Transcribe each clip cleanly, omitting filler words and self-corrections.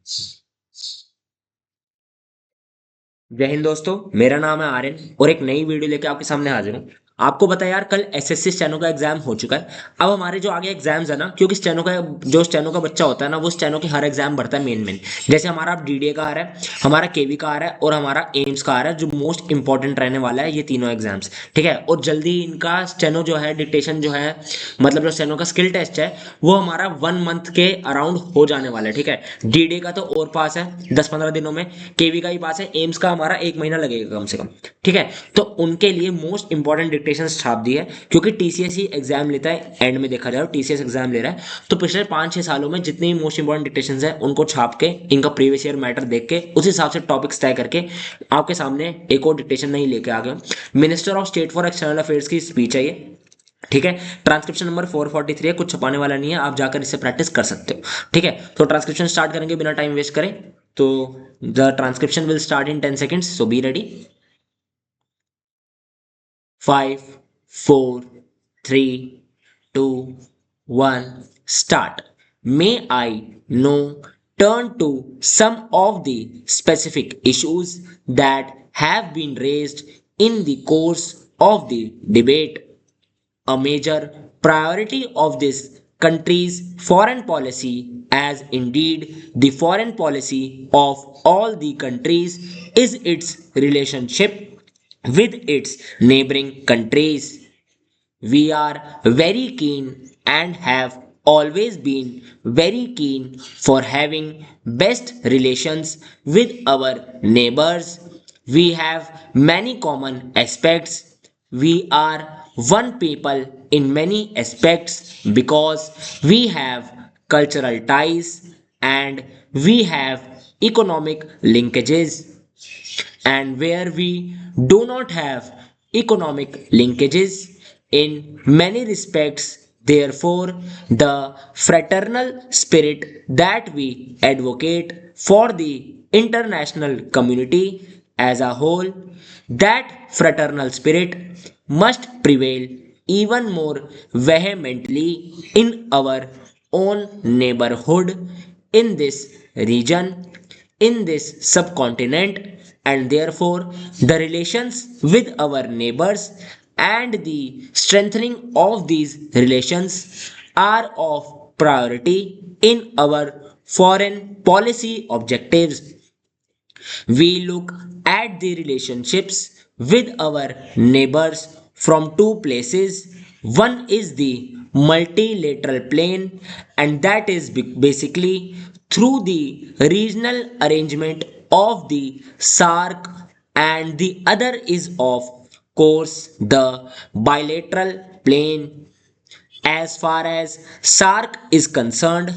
जय हिंद दोस्तों। मेरा नाम है आर्यन और एक नई वीडियो लेके आपके सामने हाजिर हूँ। आपको पता है यार, कल एसएससी स्टेनो का एग्जाम हो चुका है। अब हमारे जो आगे एग्जाम्स है ना, क्योंकि स्टेनो का बच्चा होता है ना, वो स्टेनो के हर एग्जाम भरता है मेन मेन। जैसे हमारा अब डीडीए का आ रहा है, हमारा केवी का आ रहा है और हमारा एम्स का आ रहा है, जो मोस्ट इंपॉर्टेंट रहने वाला है ये तीनों एग्जाम्स। ठीक है, और जल्दी इनका स्टेनो जो है, डिक्टेशन जो है, मतलब जो स्टेनो का स्किल टेस्ट है, वो हमारा 1 मंथ के अराउंड हो जाने वाला है। ठीक है, डीडीए का तो और पास है 10-15 दिनों में, केवी का ही पास है, एम्स का हमारा 1 महीना लगेगा कम से कम। ठीक है, तो उनके लिए मोस्ट इंपॉर्टेंट डिक्टेशन छाप दी है, क्योंकि टीसीएस ही एग्जाम लेता है। एंड में देखा जाए टीसीएस एग्जाम ले रहा है, तो पिछले 5-6 सालों में जितने भी मोस्ट इंपॉर्टेंट डिक्टेशन है उनको छाप के, इनका प्रीवियस ईयर मैटर देख के उस हिसाब से टॉपिक्स तय करके आपके सामने एक और डिक्टेशन नहीं लेके आ गए। Minister of state for external affairs की स्पीच है ये। ठीक है, ट्रांसक्रिप्शन नंबर 443 है, कुछ छपाने वाला नहीं है, आप जाकर इससे प्रैक्टिस कर सकते हो। ठीक है, तो ट्रांसक्रिप्शन स्टार्ट करेंगे बिना टाइम वेस्ट करें। तो the transcription will start in 10 seconds, so be ready. 5, 4, 3, 2, 1, start. May I now turn to some of the specific issues that have been raised in the course of the debate. A major priority of this country's foreign policy, as indeed the foreign policy of all the countries, is its relationship with its neighboring countries. We are very keen and have always been very keen for having best relations with our neighbors. We have many common aspects. We are one people in many aspects because we have cultural ties and we have economic linkages, and where we do not have economic linkages in many respects. Therefore, the fraternal spirit that we advocate for the international community as a whole, that fraternal spirit must prevail even more vehemently in our own neighborhood, in this region, in this subcontinent, and therefore the relations with our neighbors and the strengthening of these relations are of priority in our foreign policy objectives. We look at the relationships with our neighbors from two places. One is the multilateral plane, and that is basically through the regional arrangement of the SARC, and the other is, of course, the bilateral plane. As far as SARC is concerned,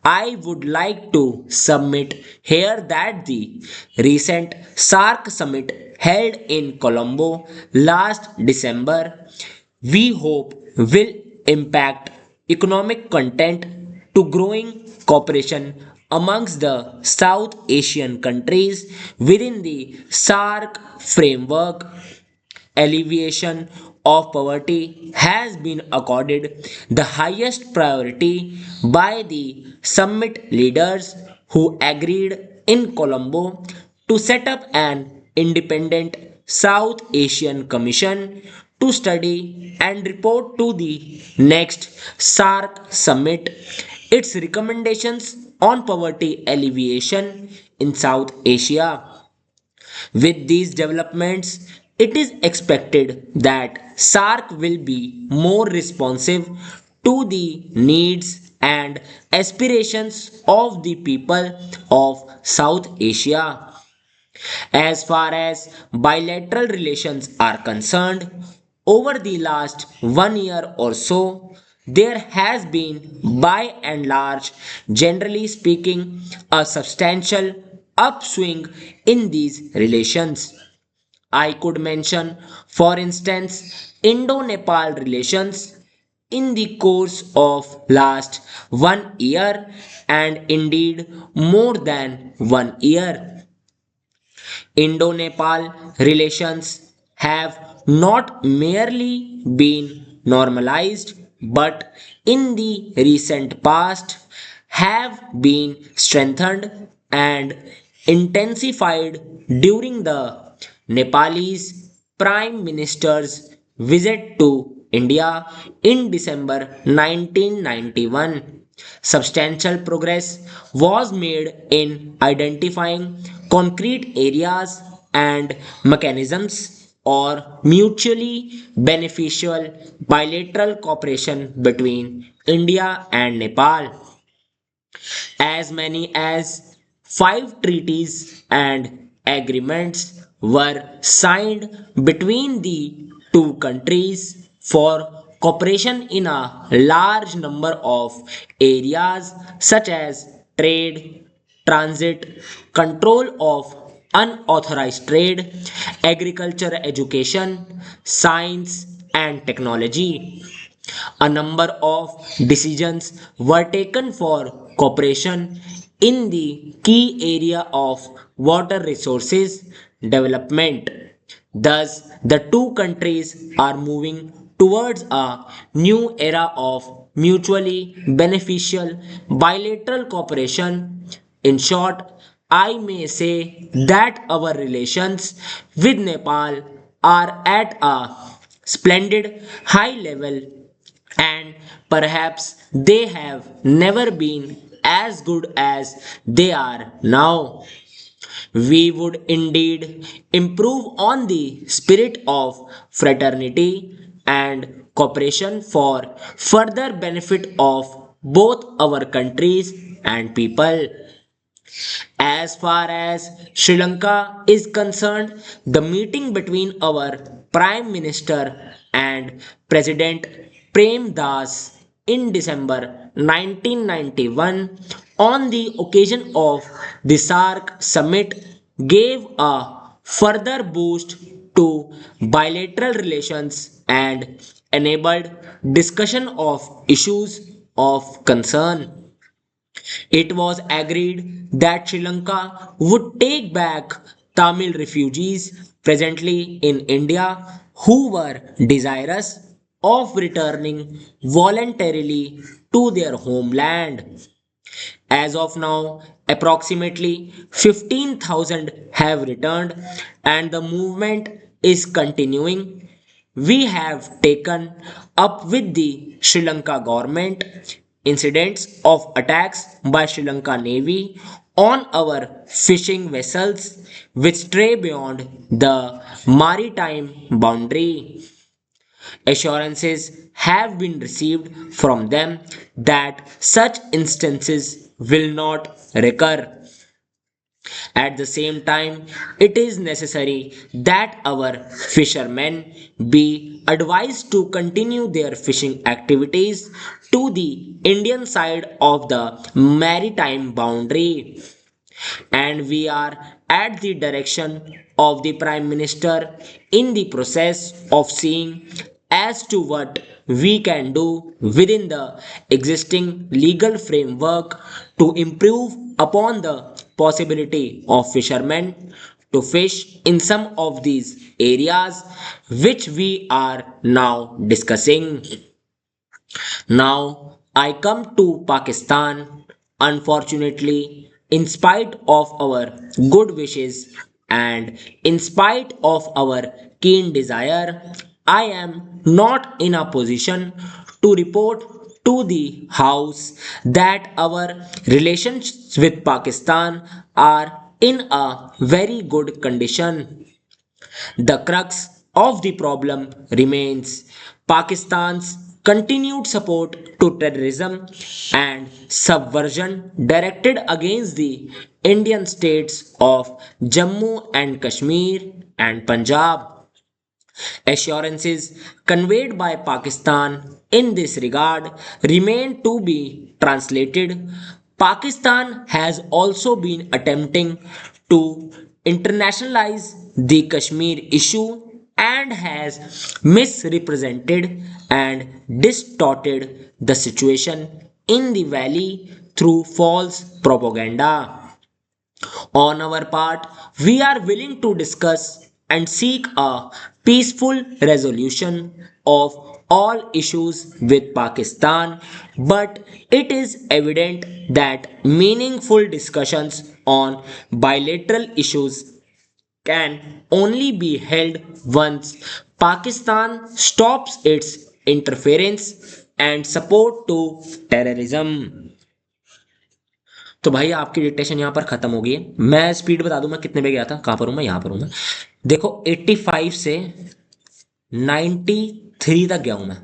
I would like to submit here that the recent SARC summit held in Colombo last December, we hope will impact economic content to growing cooperation amongst the South Asian countries within the SARC framework. Alleviation of poverty has been accorded the highest priority by the summit leaders, who agreed in Colombo to set up an independent South Asian Commission to study and report to the next SARC summit its recommendations on poverty alleviation in South Asia. With these developments, it is expected that SARC will be more responsive to the needs and aspirations of the people of South Asia. As far as bilateral relations are concerned, over the last 1 year or so, there has been, by and large, generally speaking, a substantial upswing in these relations. I could mention, for instance, Indo-Nepal relations in the course of last 1 year, and indeed more than 1 year. Indo-Nepal relations have not merely been normalized, but in the recent past have been strengthened. and intensified during the Nepalese Prime Minister's visit to India in December 1991. Substantial progress was made in identifying concrete areas and mechanisms or mutually beneficial bilateral cooperation between India and Nepal. As many as five treaties and agreements were signed between the two countries for cooperation in a large number of areas such as trade, transit, control of unauthorized trade, agriculture, education, science, and technology. A number of decisions were taken for cooperation in the key area of water resources development. Thus, the two countries are moving towards a new era of mutually beneficial bilateral cooperation. In short, I may say that our relations with Nepal are at a splendid high level, and perhaps they have never been as good as they are now. We would indeed improve on the spirit of fraternity and cooperation for further benefit of both our countries and people. As far as Sri Lanka is concerned, the meeting between our Prime Minister and President Prem Das in December 1991 on the occasion of the SARC summit gave a further boost to bilateral relations and enabled discussion of issues of concern. It was agreed that Sri Lanka would take back Tamil refugees presently in India who were desirous of returning voluntarily to their homeland. As of now, approximately 15,000 have returned and the movement is continuing. We have taken up with the Sri Lanka government incidents of attacks by Sri Lanka Navy on our fishing vessels which stray beyond the maritime boundary. Assurances have been received from them that such instances will not recur. At the same time, it is necessary that our fishermen be advised to continue their fishing activities to the Indian side of the maritime boundary, and we are at the direction of the Prime Minister in the process of seeing as to what we can do within the existing legal framework to improve upon the possibility of fishermen to fish in some of these areas which we are now discussing. Now I come to Pakistan. Unfortunately, in spite of our good wishes and in spite of our keen desire, I am not in a position to report to the House that our relations with Pakistan are in a very good condition. The crux of the problem remains Pakistan's continued support to terrorism and subversion directed against the Indian states of Jammu and Kashmir and Punjab. Assurances conveyed by Pakistan in this regard remain to be translated. Pakistan has also been attempting to internationalize the Kashmir issue and has misrepresented and distorted the situation in the valley through false propaganda. On our part, we are willing to discuss and seek a peaceful resolution of all issues with Pakistan, but it is evident that meaningful discussions on bilateral issues can only be held once Pakistan stops its interference and support to terrorism. तो भाई आपकी dictation यहाँ पर खत्म हो गई है। मैं स्पीड बता दूं मैं कितने पे गया था, कहाँ पर हूँ मैं, यहाँ पर हूँ मैं। देखो 85 से 93 तक गया हूँ मैं।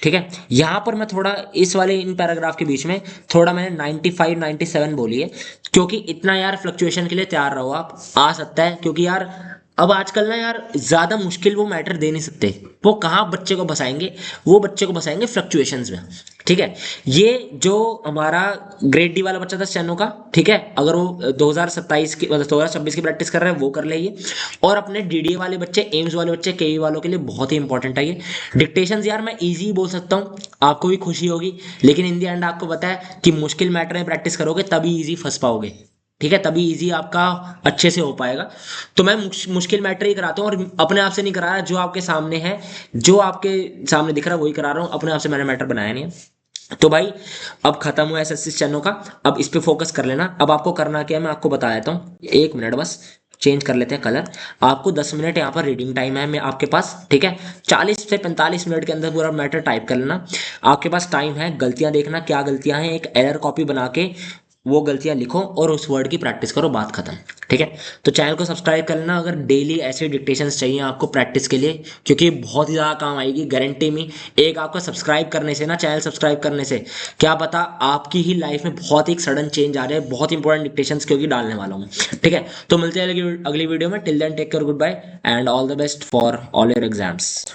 ठीक है, यहाँ पर मैं थोड़ा इस वाले इन पैराग्राफ के बीच में थोड़ा मैंने 95 97 बोली है, क्योंकि इतना यार फ्लक्चुएशन के लिए तैयार रहो, आप आ सकता है, क्योंकि यार अब आजकल ना यार ज्यादा मुश्किल वो मैटर दे नहीं सकते। वो कहाँ बच्चे को फंसाएंगे, वो बच्चे को फंसाएंगे फ्लक्चुएशंस में। ठीक है, ये जो हमारा ग्रेड डी वाला बच्चा था स्टेनो का, ठीक है, अगर वो 2027 की मतलब 2026 की प्रैक्टिस कर रहा है वो कर ले ये। और अपने डीडीए वाले बच्चे, एम्स वाले बच्चे, केई वालों के लिए बहुत ही इंपॉर्टेंट है ये डिक्टेशंस। यार मैं इजी बोल सकता हूँ, आपको भी खुशी होगी, लेकिन इन दी एंड आपको पता है कि मुश्किल मैटर में प्रैक्टिस करोगे तभी इजी फंस पाओगे। ठीक है, तभी इजी आपका अच्छे से हो पाएगा। तो मैं मुश्किल मैटर ही कराता हूँ, और अपने आप से नहीं करा रहा, जो आपके सामने है, जो आपके सामने दिख रहा है वही करा रहा हूँ, अपने आप से मैंने मैटर बनाया नहीं है। तो भाई अब खत्म हुआ एसएससी स्टेनो का, अब इस पे फोकस कर लेना। अब आपको करना क्या है मैं आपको बता देता हूँ, एक मिनट बस चेंज कर लेते हैं कलर। आपको 10 मिनट यहाँ पर रीडिंग टाइम है मैं आपके पास, ठीक है, 40 से 45 मिनट के अंदर पूरा मैटर टाइप कर लेना। आपके पास टाइम है, गलतियां देखना क्या गलतियां हैं, एक एरर कॉपी बना के वो गलतियां लिखो और उस वर्ड की प्रैक्टिस करो, बात खत्म। ठीक है, तो चैनल को सब्सक्राइब कर लेना अगर डेली ऐसे डिक्टेशंस चाहिए आपको प्रैक्टिस के लिए, क्योंकि बहुत ही ज़्यादा काम आएगी गारंटी में। एक आपका सब्सक्राइब करने से ना, चैनल सब्सक्राइब करने से क्या पता आपकी ही लाइफ में बहुत ही सडन चेंज आ रहे हैं। बहुत इंपॉर्टेंट डिक्टेशंस क्योंकि डालने वाला हूँ। ठीक है, तो मिलते हैं अगली वीडियो में। Till then take care, good bye and all the best for all your exams.